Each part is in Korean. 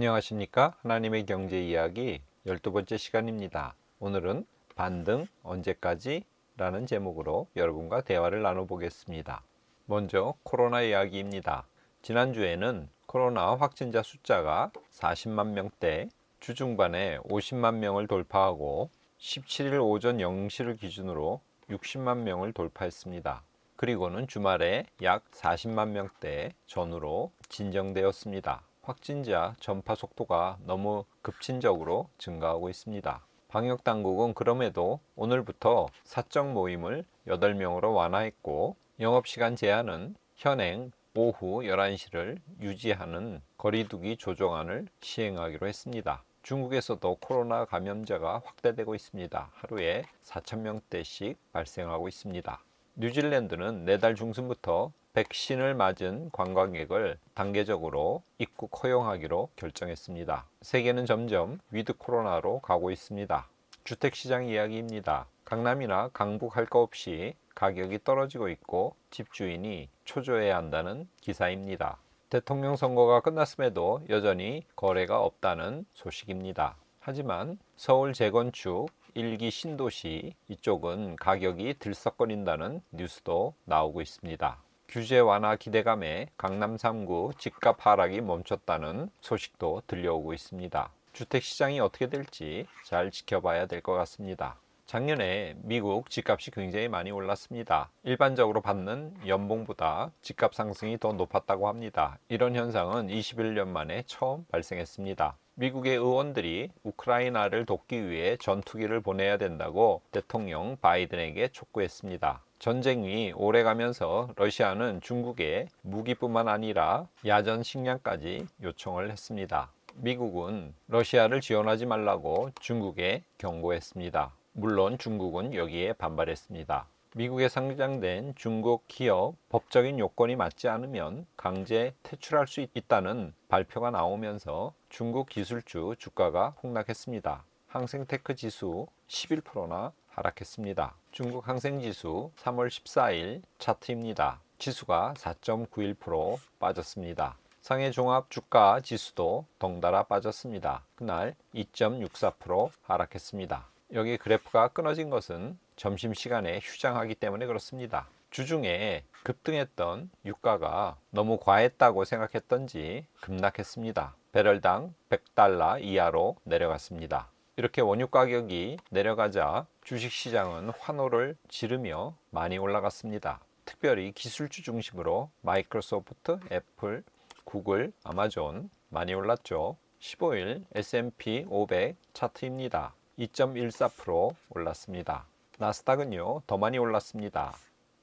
안녕하십니까? 하나님의 경제 이야기 12번째 시간입니다. 오늘은 반등 언제까지? 라는 제목으로 여러분과 대화를 나눠보겠습니다. 먼저 코로나 이야기입니다. 지난주에는 코로나 확진자 숫자가 40만 명대, 주중반에 50만 명을 돌파하고 17일 오전 0시를 기준으로 60만 명을 돌파했습니다. 그리고는 주말에 약 40만 명대 전후로 진정되었습니다. 확진자 전파 속도가 너무 급진적으로 증가하고 있습니다. 방역당국은 그럼에도 오늘부터 사적 모임을 8명으로 완화했고 영업시간 제한은 현행 오후 11시를 유지하는 거리두기 조정안을 시행하기로 했습니다. 중국에서도 코로나 감염자가 확대되고 있습니다. 하루에 4,000명대씩 발생하고 있습니다. 뉴질랜드는 내달 중순부터 백신을 맞은 관광객을 단계적으로 입국 허용하기로 결정했습니다. 세계는 점점 위드 코로나로 가고 있습니다. 주택시장 이야기입니다. 강남이나 강북 할 거 없이 가격이 떨어지고 있고 집주인이 초조해야 한다는 기사입니다. 대통령 선거가 끝났음에도 여전히 거래가 없다는 소식입니다. 하지만 서울 재건축 1기 신도시 이쪽은 가격이 들썩거린다는 뉴스도 나오고 있습니다. 규제 완화 기대감에 강남 3구 집값 하락이 멈췄다는 소식도 들려오고 있습니다. 주택시장이 어떻게 될지 잘 지켜봐야 될 것 같습니다. 작년에 미국 집값이 굉장히 많이 올랐습니다. 일반적으로 받는 연봉보다 집값 상승이 더 높았다고 합니다. 이런 현상은 21년 만에 처음 발생했습니다. 미국의 의원들이 우크라이나를 돕기 위해 전투기를 보내야 된다고 대통령 바이든에게 촉구했습니다. 전쟁이 오래가면서 러시아는 중국에 무기뿐만 아니라 야전 식량까지 요청을 했습니다. 미국은 러시아를 지원하지 말라고 중국에 경고했습니다. 물론 중국은 여기에 반발했습니다. 미국에 상장된 중국 기업 법적인 요건이 맞지 않으면 강제 퇴출할 수 있다는 발표가 나오면서 중국 기술주 주가가 폭락했습니다. 항생테크 지수 11%나 하락했습니다. 중국 항생지수 3월 14일 차트입니다. 지수가 4.91% 빠졌습니다. 상해 종합 주가 지수도 덩달아 빠졌습니다. 그날 2.64% 하락했습니다. 여기 그래프가 끊어진 것은 점심시간에 휴장하기 때문에 그렇습니다. 주중에 급등했던 유가가 너무 과했다고 생각했던지 급락했습니다. 배럴당 100달러 이하로 내려갔습니다. 이렇게 원유 가격이 내려가자 주식시장은 환호를 지르며 많이 올라갔습니다. 특별히 기술주 중심으로 마이크로소프트, 애플, 구글, 아마존 많이 올랐죠. 15일 S&P 500 차트입니다. 2.14% 올랐습니다. 나스닥은요 더 많이 올랐습니다.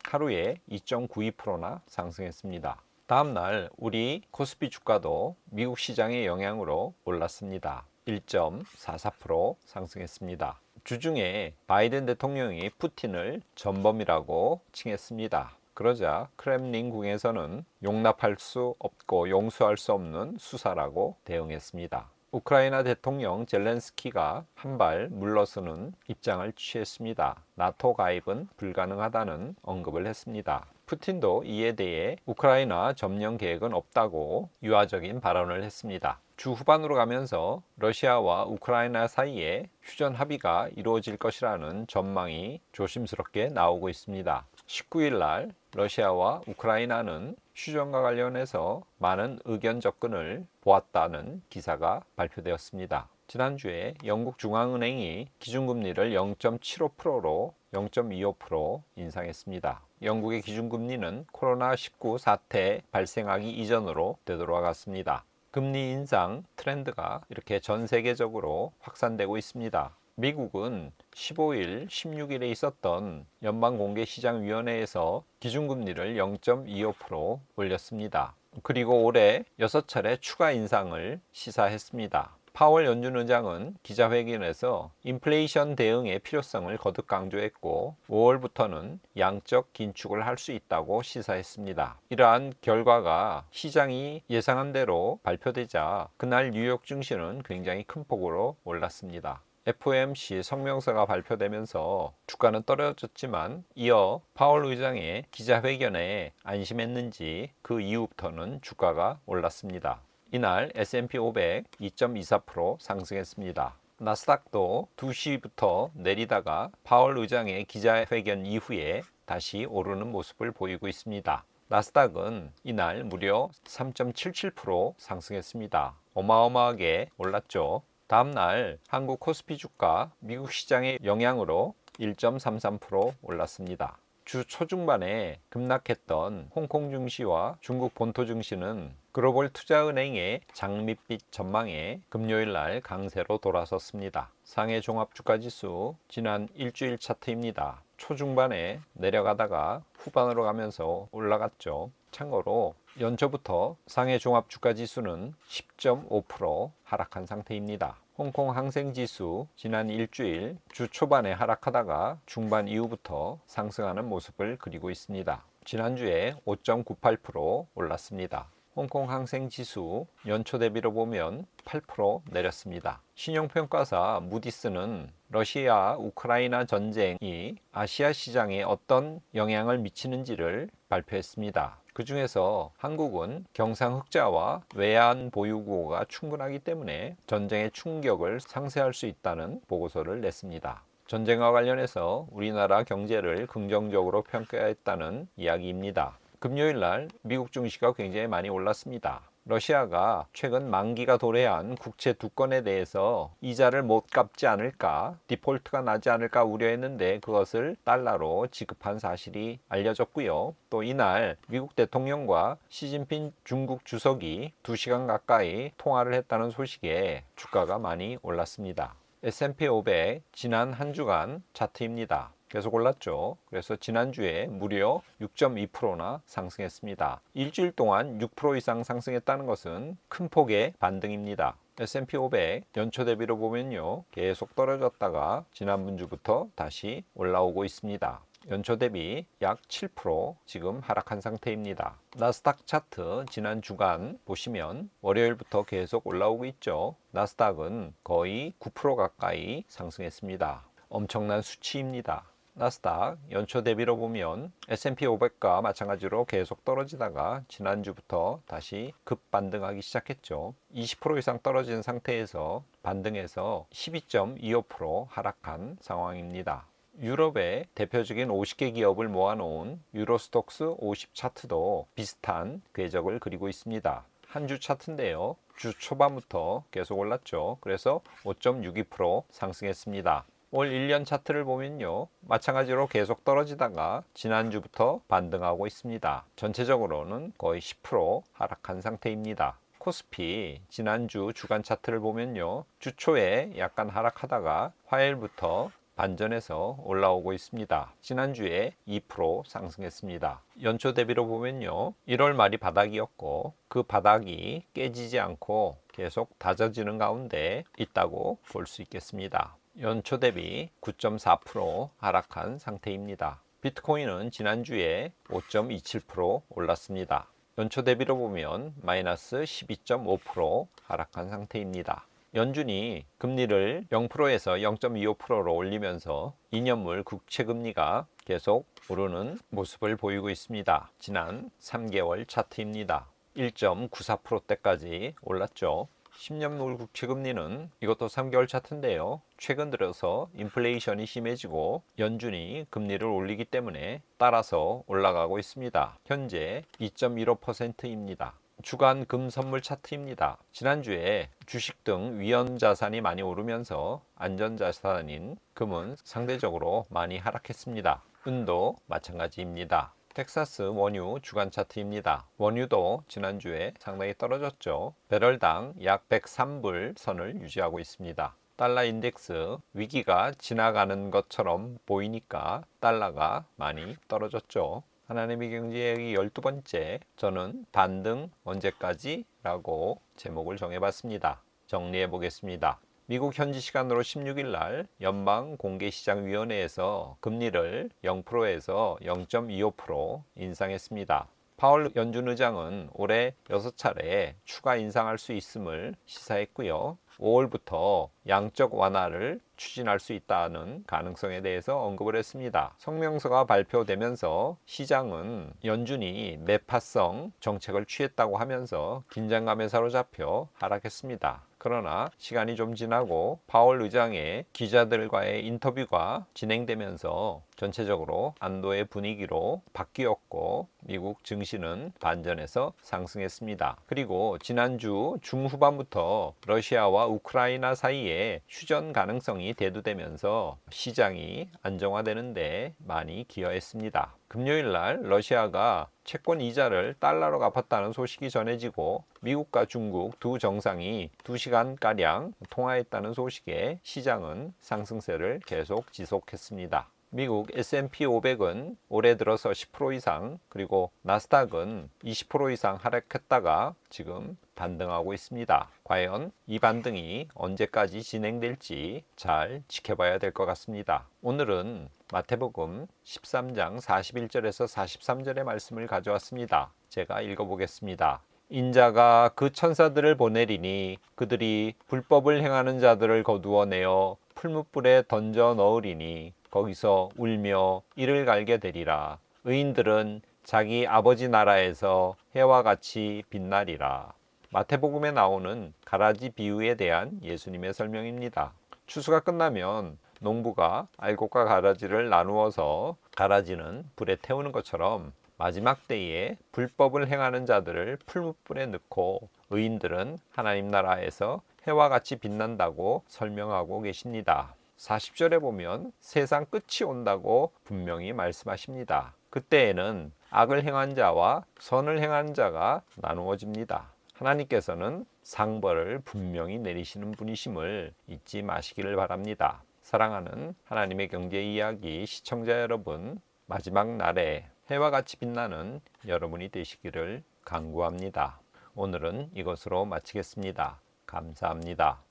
하루에 2.92%나 상승했습니다. 다음날 우리 코스피 주가도 미국 시장의 영향으로 올랐습니다. 1.44% 상승했습니다. 주중에 바이든 대통령이 푸틴을 전범이라고 칭했습니다. 그러자 크렘린궁에서는 용납할 수 없고 용서할 수 없는 수사라고 대응했습니다. 우크라이나 대통령 젤렌스키가 한 발 물러서는 입장을 취했습니다. 나토 가입은 불가능하다는 언급을 했습니다. 푸틴도 이에 대해 우크라이나 점령 계획은 없다고 유화적인 발언을 했습니다. 주 후반으로 가면서 러시아와 우크라이나 사이에 휴전 합의가 이루어질 것이라는 전망이 조심스럽게 나오고 있습니다. 19일 날 러시아와 우크라이나는 휴전과 관련해서 많은 의견 접근을 보았다는 기사가 발표되었습니다. 지난주에 영국 중앙은행이 기준금리를 0.75%로 0.25% 인상했습니다. 영국의 기준금리는 코로나19 사태 발생하기 이전으로 되돌아갔습니다. 금리 인상 트렌드가 이렇게 전 세계적으로 확산되고 있습니다. 미국은 15일, 16일에 있었던 연방공개시장위원회에서 기준금리를 0.25% 올렸습니다. 그리고 올해 6차례 추가 인상을 시사했습니다. 파월 연준 의장은 기자회견에서 인플레이션 대응의 필요성을 거듭 강조했고 5월부터는 양적 긴축을 할 수 있다고 시사했습니다. 이러한 결과가 시장이 예상한 대로 발표되자 그날 뉴욕 증시는 굉장히 큰 폭으로 올랐습니다. FOMC 성명서가 발표되면서 주가는 떨어졌지만 이어 파월 의장의 기자회견에 안심했는지 그 이후부터는 주가가 올랐습니다. 이날 S&P 500 2.24% 상승했습니다. 나스닥도 2시부터 내리다가 파월 의장의 기자회견 이후에 다시 오르는 모습을 보이고 있습니다. 나스닥은 이날 무려 3.77% 상승했습니다. 어마어마하게 올랐죠. 다음날 한국 코스피 주가 미국 시장의 영향으로 1.33% 올랐습니다. 주 초중반에 급락했던 홍콩 증시와 중국 본토 증시는 글로벌 투자은행의 장밋빛 전망에 금요일 날 강세로 돌아섰습니다. 상해 종합주가지수 지난 일주일 차트입니다. 초중반에 내려가다가 후반으로 가면서 올라갔죠. 참고로 연초부터 상해 종합주가지수는 10.5% 하락한 상태입니다. 홍콩 항생지수 지난 일주일 주 초반에 하락하다가 중반 이후부터 상승하는 모습을 그리고 있습니다. 지난주에 5.98% 올랐습니다. 홍콩 항생지수 연초 대비로 보면 8% 내렸습니다. 신용평가사 무디스는 러시아 우크라이나 전쟁이 아시아 시장에 어떤 영향을 미치는지를 발표했습니다. 그 중에서 한국은 경상 흑자와 외환 보유고가 충분하기 때문에 전쟁의 충격을 상쇄할 수 있다는 보고서를 냈습니다. 전쟁과 관련해서 우리나라 경제를 긍정적으로 평가했다는 이야기입니다. 금요일 날 미국 증시가 굉장히 많이 올랐습니다. 러시아가 최근 만기가 도래한 국채 2건에 대해서 이자를 못 갚지 않을까, 디폴트가 나지 않을까 우려했는데 그것을 달러로 지급한 사실이 알려졌고요. 또 이날 미국 대통령과 시진핑 중국 주석이 2시간 가까이 통화를 했다는 소식에 주가가 많이 올랐습니다. S&P 500 지난 한 주간 차트입니다. 계속 올랐죠. 그래서 지난주에 무려 6.2%나 상승했습니다. 일주일 동안 6% 이상 상승했다는 것은 큰 폭의 반등입니다. S&P 500 연초 대비로 보면요, 계속 떨어졌다가 지난주부터 다시 올라오고 있습니다. 연초 대비 약 7% 지금 하락한 상태입니다. 나스닥 차트 지난 주간 보시면 월요일부터 계속 올라오고 있죠. 나스닥은 거의 9% 가까이 상승했습니다. 엄청난 수치입니다. 나스닥 연초 대비로 보면 S&P 500과 마찬가지로 계속 떨어지다가 지난주부터 다시 급반등하기 시작했죠. 20% 이상 떨어진 상태에서 반등해서 12.25% 하락한 상황입니다. 유럽의 대표적인 50개 기업을 모아놓은 유로스톡스 50 차트도 비슷한 궤적을 그리고 있습니다. 한 주 차트인데요. 주 초반부터 계속 올랐죠. 그래서 5.62% 상승했습니다. 올 1년 차트를 보면요, 마찬가지로 계속 떨어지다가 지난주부터 반등하고 있습니다. 전체적으로는 거의 10% 하락한 상태입니다. 코스피 지난주 주간 차트를 보면요, 주 초에 약간 하락하다가 화요일부터 반전해서 올라오고 있습니다. 지난주에 2% 상승했습니다. 연초 대비로 보면요, 1월 말이 바닥이었고 그 바닥이 깨지지 않고 계속 다져지는 가운데 있다고 볼 수 있겠습니다. 연초 대비 9.4% 하락한 상태입니다. 비트코인은 지난주에 5.27% 올랐습니다. 연초 대비로 보면 마이너스 12.5% 하락한 상태입니다. 연준이 금리를 0%에서 0.25%로 올리면서 2년물 국채 금리가 계속 오르는 모습을 보이고 있습니다. 지난 3개월 차트입니다. 1.94%대까지 올랐죠. 10년물 국채 금리는 이것도 3개월 차트인데요. 최근 들어서 인플레이션이 심해지고 연준이 금리를 올리기 때문에 따라서 올라가고 있습니다. 현재 2.15%입니다. 주간 금 선물 차트입니다. 지난주에 주식 등 위험 자산이 많이 오르면서 안전 자산인 금은 상대적으로 많이 하락했습니다. 은도 마찬가지입니다. 텍사스 원유 주간 차트입니다. 원유도 지난주에 상당히 떨어졌죠. 배럴당 약 103불 선을 유지하고 있습니다. 달러 인덱스 위기가 지나가는 것처럼 보이니까 달러가 많이 떨어졌죠. 하나님의 경제 이야기 12번째, 저는 반등 언제까지? 라고 제목을 정해봤습니다. 정리해 보겠습니다. 미국 현지 시간으로 16일 날 연방공개시장위원회에서 금리를 0%에서 0.25% 인상했습니다. 파월 연준 의장은 올해 6차례 추가 인상할 수 있음을 시사했고요. 5월부터 양적 완화를 추진할 수 있다는 가능성에 대해서 언급을 했습니다. 성명서가 발표되면서 시장은 연준이 매파성 정책을 취했다고 하면서 긴장감에 사로잡혀 하락했습니다. 그러나 시간이 좀 지나고 파월 의장의 기자들과의 인터뷰가 진행되면서 전체적으로 안도의 분위기로 바뀌었고 미국 증시는 반전해서 상승했습니다. 그리고 지난주 중후반부터 러시아와 우크라이나 사이에 휴전 가능성이 대두되면서 시장이 안정화되는데 많이 기여했습니다. 금요일 날 러시아가 채권 이자를 달러로 갚았다는 소식이 전해지고 미국과 중국 두 정상이 2시간가량 통화했다는 소식에 시장은 상승세를 계속 지속했습니다. 미국 S&P 500은 올해 들어서 10% 이상 그리고 나스닥은 20% 이상 하락했다가 지금 반등하고 있습니다. 과연 이 반등이 언제까지 진행될지 잘 지켜봐야 될 것 같습니다. 오늘은 마태복음 13장 41절에서 43절의 말씀을 가져왔습니다. 제가 읽어보겠습니다. 인자가 그 천사들을 보내리니 그들이 불법을 행하는 자들을 거두어내어 풀무불에 던져 넣으리니 거기서 울며 이를 갈게 되리라. 의인들은 자기 아버지 나라에서 해와 같이 빛나리라. 마태복음에 나오는 가라지 비유에 대한 예수님의 설명입니다. 추수가 끝나면 농부가 알곡과 가라지를 나누어서 가라지는 불에 태우는 것처럼 마지막 때에 불법을 행하는 자들을 풀무불에 넣고 의인들은 하나님 나라에서 해와 같이 빛난다고 설명하고 계십니다. 40절에 보면 세상 끝이 온다고 분명히 말씀하십니다. 그때에는 악을 행한 자와 선을 행한 자가 나누어집니다. 하나님께서는 상벌을 분명히 내리시는 분이심을 잊지 마시기를 바랍니다. 사랑하는 하나님의 경제 이야기 시청자 여러분, 마지막 날에 해와 같이 빛나는 여러분이 되시기를 간구합니다. 오늘은 이것으로 마치겠습니다. 감사합니다.